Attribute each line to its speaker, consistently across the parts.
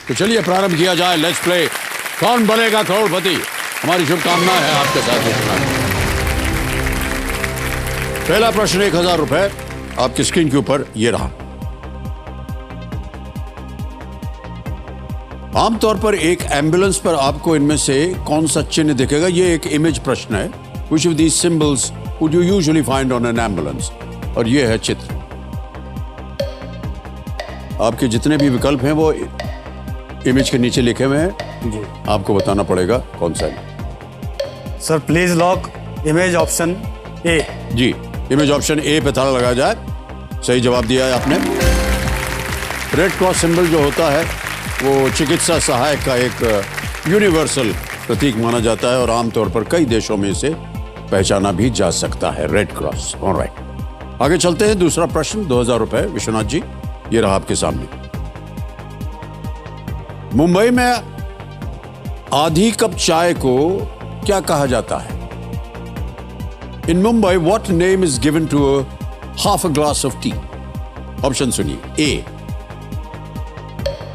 Speaker 1: तो चलिए प्रारंभ किया जाए। लेट्स प्ले कौन बनेगा करोड़पति। हमारी शुभकामनाएं है आपके साथ। पहला प्रश्न 1000 रुपए आपकी स्क्रीन के ऊपर ये रहा। आमतौर पर एक एम्बुलेंस पर आपको इनमें से कौन सा चिन्ह दिखेगा? ये एक इमेज प्रश्न है। Which of these symbols would you usually find on an ambulance? और ये है चित्र। आपके जितने भी विकल्प हैं वो इमेज के नीचे लिखे हुए हैं जी। आपको बताना पड़ेगा कौन सा है।
Speaker 2: Sir please lock image option A.
Speaker 1: जी, इमेज ऑप्शन ए पे ताला लगाया जाए। सही जवाब दिया है आपने। रेड क्रॉस सिंबल जो होता है वो चिकित्सा सहायक का एक यूनिवर्सल प्रतीक माना जाता है और आमतौर पर कई देशों में इसे पहचाना भी जा सकता है, रेड क्रॉस। ऑलराइट, आगे चलते हैं। दूसरा प्रश्न 2000 रुपए विश्वनाथ जी, ये रहा आपके सामने। मुंबई में आधी कप चाय को क्या कहा जाता है? In Mumbai what name is given to half a glass of tea? Option सुनिए। ए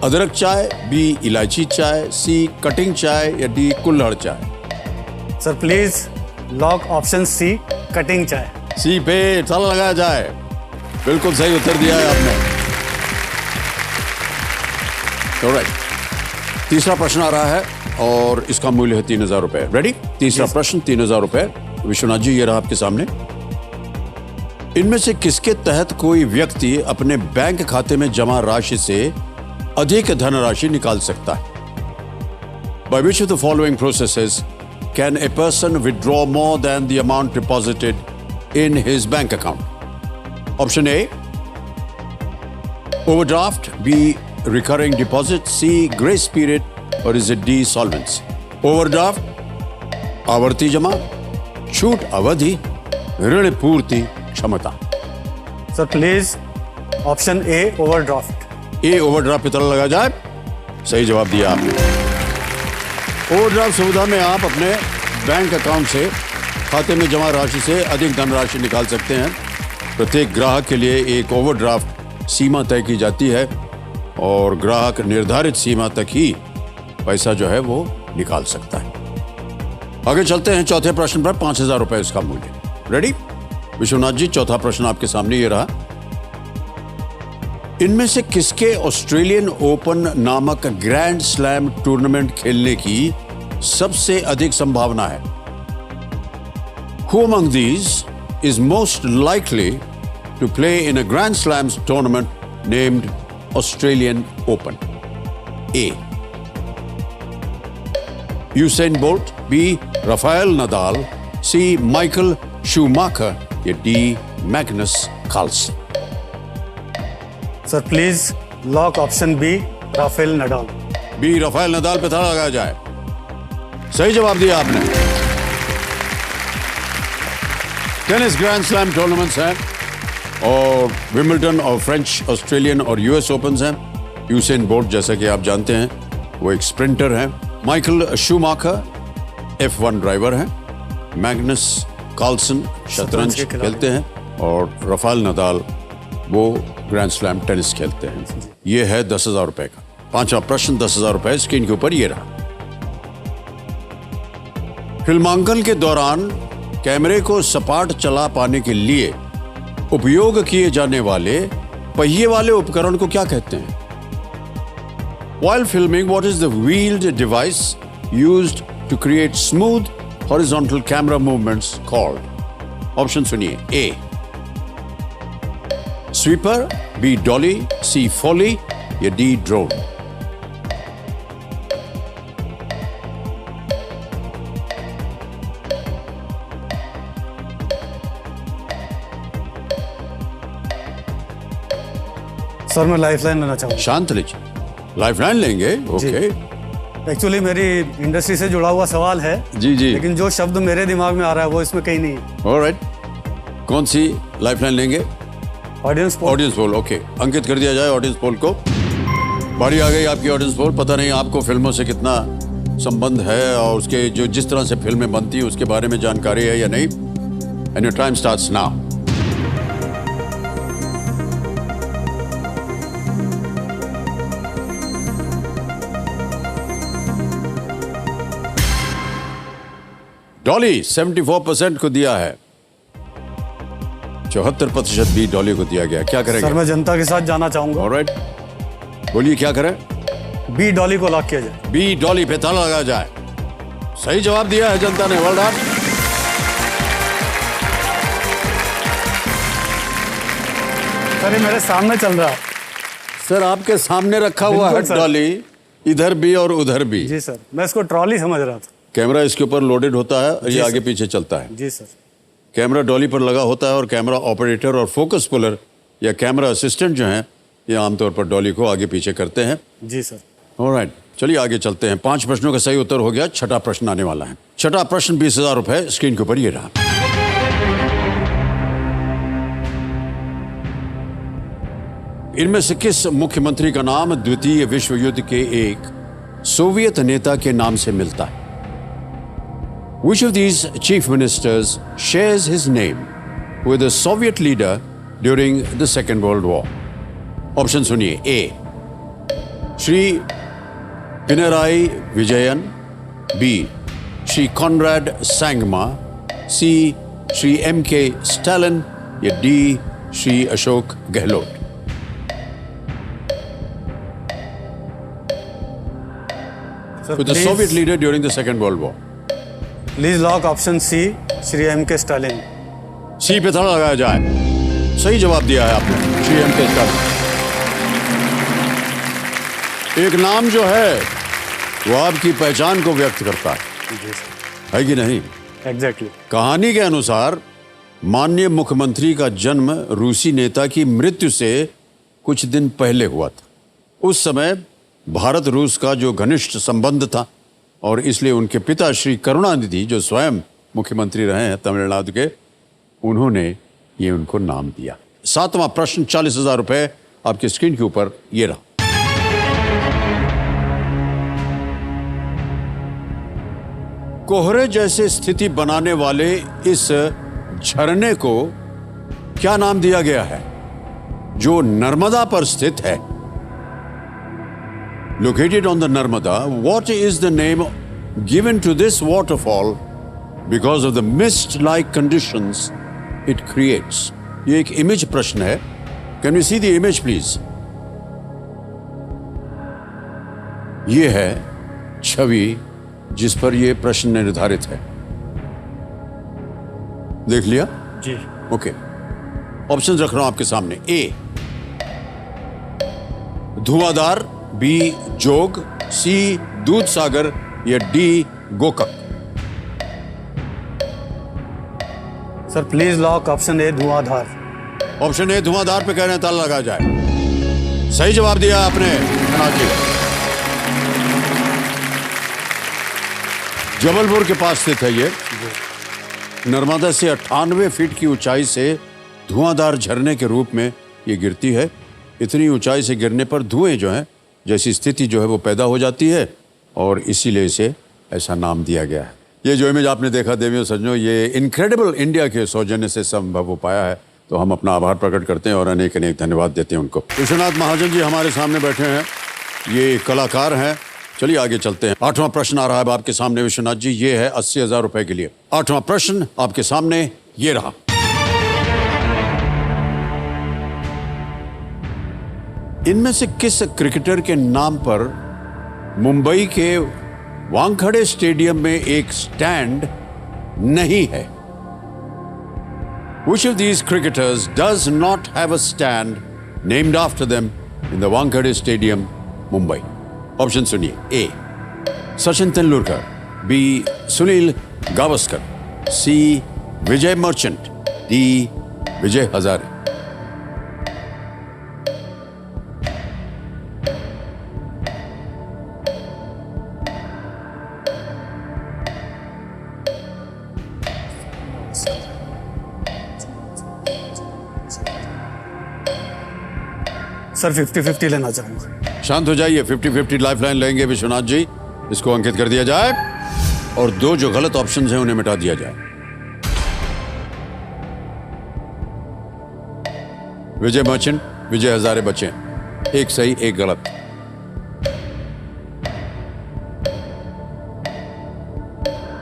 Speaker 1: अदरक चाय, बी इलायची चाय, सी कटिंग चाय या डी कुल्हड़ चाय?
Speaker 2: Sir please lock option C cutting चाय।
Speaker 1: सी पे ताला लगाया जाए। बिल्कुल सही उत्तर दिया है आपने। ऑलराइट, तीसरा प्रश्न आ रहा है और इसका मूल्य है 3000 रुपए। रेडी? तीसरा प्रश्न 3000 रुपए विश्वनाथ जी, ये रहा आपके सामने। इनमें से किसके तहत कोई व्यक्ति अपने बैंक खाते में जमा राशि से अधिक धनराशि निकाल सकता है? By which of the following processes can a person withdraw more than the amount deposited in his bank account? Option A, overdraft, B, recurring deposit, C, grace period, or is it D, solvency? Overdraft, आवर्ती जमा, छूट अवधि, ऋण पूर्ति क्षमता।
Speaker 2: Sir please option A overdraft.
Speaker 1: A overdraft पे ताला लगा जाए। सही जवाब दिया आपने। ओवरड्राफ्ट सुविधा में आप अपने बैंक अकाउंट से खाते में जमा राशि से अधिक धनराशि निकाल सकते हैं। प्रत्येक ग्राहक के लिए एक ओवरड्राफ्ट सीमा तय की जाती है और ग्राहक निर्धारित सीमा तक ही पैसा जो है वो निकाल सकता है। आगे चलते हैं चौथे प्रश्न पर। 5000 रुपए इसका मूल्य। रेडी विश्वनाथ जी, चौथा प्रश्न आपके सामने ये रहा। इनमें से किसके ऑस्ट्रेलियन ओपन नामक ग्रैंड स्लैम टूर्नामेंट खेलने की सबसे अधिक संभावना है? Who among these is most likely to play in a Grand Slams tournament named Australian Open? A, Usain Bolt, B, Rafael Nadal, C, Michael Schumacher या D, Magnus Carlsen?
Speaker 2: Sir please lock option B Rafael Nadal.
Speaker 1: B Rafael Nadal पे ताला लगाया जाए। सही जवाब दिया आपने। Tennis grand slam tournaments हैं और विंबलडन और फ्रेंच, ऑस्ट्रेलियन और यूएस ओपन हैं। यूसेन बोल्ट जैसा कि आप जानते हैं वो एक स्प्रिंटर हैं। माइकल शूमाकर F1 ड्राइवर हैं। मैग्नस कार्लसन शतरंज खेलते हैं और राफेल नडाल वो ग्रैंड स्लैम टेनिस खेलते हैं। ये है 10,000 रुपए का। पांचवा प्रश्न 10,000 रुपए स्क्रीन के ऊपर ये रहा। फिल्मांकन के दौरान कैमरे को सपाट चला पाने के लिए उपयोग किए जाने वाले पहिए वाले उपकरण को क्या कहते हैं? While filming, what is the wheeled device used to create smooth horizontal camera movements called? Option सुनिए। A, sweeper, B dolly, C foley या डी ड्रोन?
Speaker 2: सर मैं लाइफलाइन लेना चाहूँगा।
Speaker 1: शांत लीजिए, लाइफलाइन लेंगे? ओके।
Speaker 2: एक्चुअली मेरी इंडस्ट्री से जुड़ा हुआ सवाल है
Speaker 1: जी जी,
Speaker 2: लेकिन जो शब्द मेरे दिमाग में आ रहा है वो इसमें कहीं नहीं है।
Speaker 1: ऑलराइट, कौन सी लाइफलाइन लेंगे?
Speaker 2: Audience poll.
Speaker 1: Audience poll, okay, अंकित कर दिया जाए ऑडियंस पोल को। बारी आ गई आपकी ऑडियंस पोल। पता नहीं आपको फिल्मों से कितना संबंध है और उसके जो जिस तरह से फिल्में बनती हैं उसके बारे में जानकारी है या नहीं। And your time starts now. Dolly 74% को दिया है, 74% भी डॉली को दिया गया। क्या करेंगे?
Speaker 2: सर मैं जनता के साथ जाना चाहूंगा।
Speaker 1: ऑलराइट, बोलिए क्या करें?
Speaker 2: बी डॉली को लॉक किया जाए।
Speaker 1: बी डॉली पे ताला लगाया जाए। सही जवाब दिया है जनता ने, वेल डन।
Speaker 2: सर ये मेरे सामने चल रहा है।
Speaker 1: सर आपके सामने रखा हुआ है
Speaker 2: बिल्कुल सर।
Speaker 1: डॉली, इधर भी और उधर भी।
Speaker 2: जी सर, मैं इसको ट्रॉली समझ रहा था।
Speaker 1: कैमरा इसके ऊपर लोडेड होता है और ये
Speaker 2: जी
Speaker 1: आगे
Speaker 2: सर।
Speaker 1: पीछे चलता है।
Speaker 2: जी सर।
Speaker 1: कैमरा डॉली पर लगा होता है और कैमरा ऑपरेटर और फोकस पुलर या कैमरा असिस्टेंट जो हैं ये आमतौर पर डॉली को आगे पीछे करते हैं।
Speaker 2: जी सर।
Speaker 1: ऑलराइट, चलिए आगे चलते हैं। 5 प्रश्नों का सही उत्तर हो गया। छठा प्रश्न आने वाला है। छठा प्रश्न 20,000 रुपए स्क्रीन के ऊपर ये रहा। इनमें से किस मुख्यमंत्री का नाम द्वितीय विश्व युद्ध के एक सोवियत नेता के नाम से मिलता है? Which of these chief ministers shares his name with a Soviet leader during the Second World War? Option सुनिए। A Shri Pinarayi Vijayan, B Shri Conrad Sangma, C Shri M.K. Stalin या D Shri Ashok Gehlot. With the Soviet leader during the Second World War.
Speaker 2: Please lock option C Shri M.K. Stalin.
Speaker 1: C पे ताला लगाया जाए। सही जवाब दिया है आपने, श्री M.K. स्टालिन। एक नाम जो है वो आपकी पहचान को व्यक्त करता है,
Speaker 2: जी सर।
Speaker 1: है कि नहीं?
Speaker 2: एग्जैक्टली।
Speaker 1: कहानी के अनुसार माननीय मुख्यमंत्री का जन्म रूसी नेता की मृत्यु से कुछ दिन पहले हुआ था। उस समय भारत रूस का जो घनिष्ठ संबंध था और इसलिए उनके पिता श्री करुणानिधि जो स्वयं मुख्यमंत्री रहे हैं तमिलनाडु के, उन्होंने ये उनको नाम दिया। 7वां प्रश्न 40,000 रुपए आपकी स्क्रीन के ऊपर ये रहा। कोहरे जैसे स्थिति बनाने वाले इस झरने को क्या नाम दिया गया है जो नर्मदा पर स्थित है? Located on the Narmada, what is the name given to this waterfall because of the mist-like conditions it creates? ये एक इमेज प्रश्न है। Can we see the image, please? ये है छवि जिस पर ये प्रश्न निर्धारित है। देख लिया?
Speaker 2: जी।
Speaker 1: ओके, ऑप्शंस रख रहा हूं आपके सामने। ए धुआंधार, बी जोग, सी दूध सागर या D Gokak.
Speaker 2: Sir please lock option A Dhuandhar.
Speaker 1: Option A धुआंधार पे कह रहे हैं ताला लगाया जाए। सही जवाब दिया आपने विश्वनाथ जी। जबलपुर के पास स्थित है ये। नर्मदा से 98 फीट की ऊंचाई से धुआंधार झरने के रूप में ये गिरती है। इतनी ऊंचाई से गिरने पर धुएं जो है जैसी स्थिति जो है वो पैदा हो जाती है और इसीलिए इसे ऐसा नाम दिया गया है। ये जो इमेज आपने देखा देवियों सज्जनों, ये इनक्रेडिबल इंडिया के सौजन्य से संभव हो पाया है, तो हम अपना आभार प्रकट करते हैं और अनेक अनेक धन्यवाद देते हैं उनको। विश्वनाथ महाजन जी हमारे सामने बैठे हैं, ये कलाकार हैं। चलिए आगे चलते हैं। 8वां प्रश्न आ रहा है आपके सामने विश्वनाथ जी, ये है 80,000 रुपए के लिए। 8वां प्रश्न आपके सामने ये रहा। इनमें से किस क्रिकेटर के नाम पर मुंबई के वानखेड़े स्टेडियम में एक स्टैंड नहीं है? Which of these cricketers does not have a stand named after them in the Wankhede Stadium, Mumbai? Option सुनिए। ए सचिन तेंदुलकर, बी सुनील गावस्कर, सी Vijay merchant, D Vijay Hazare.
Speaker 2: Sir 50-50 लेना चाहूंगा।
Speaker 1: शांत हो जाइए। 50-50 लाइफलाइन लेंगे विश्वनाथ जी। इसको अंकित कर दिया जाए और 2 जो गलत ऑप्शंस हैं उन्हें मिटा दिया जाए। विजय मर्चेंट, विजय हजारे बचे। एक सही एक गलत।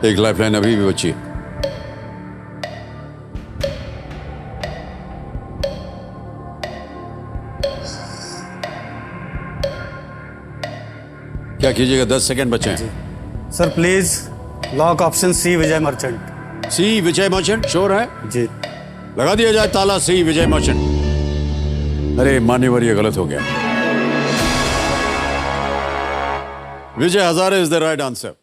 Speaker 1: एक लाइफलाइन अभी भी बची है। क्या कीजिएगा, 10 सेकंड बचे हैं।
Speaker 2: Sir please lock option C Vijay Merchant.
Speaker 1: C Vijay Merchant, sure है?
Speaker 2: जी।
Speaker 1: लगा दिया जाए ताला, सी विजय मर्चेंट। अरे मान्यवर, ये गलत हो गया। Vijay Hazare is the right answer.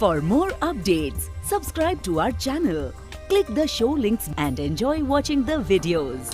Speaker 3: For more updates, subscribe to our channel, click the show links and enjoy watching the videos.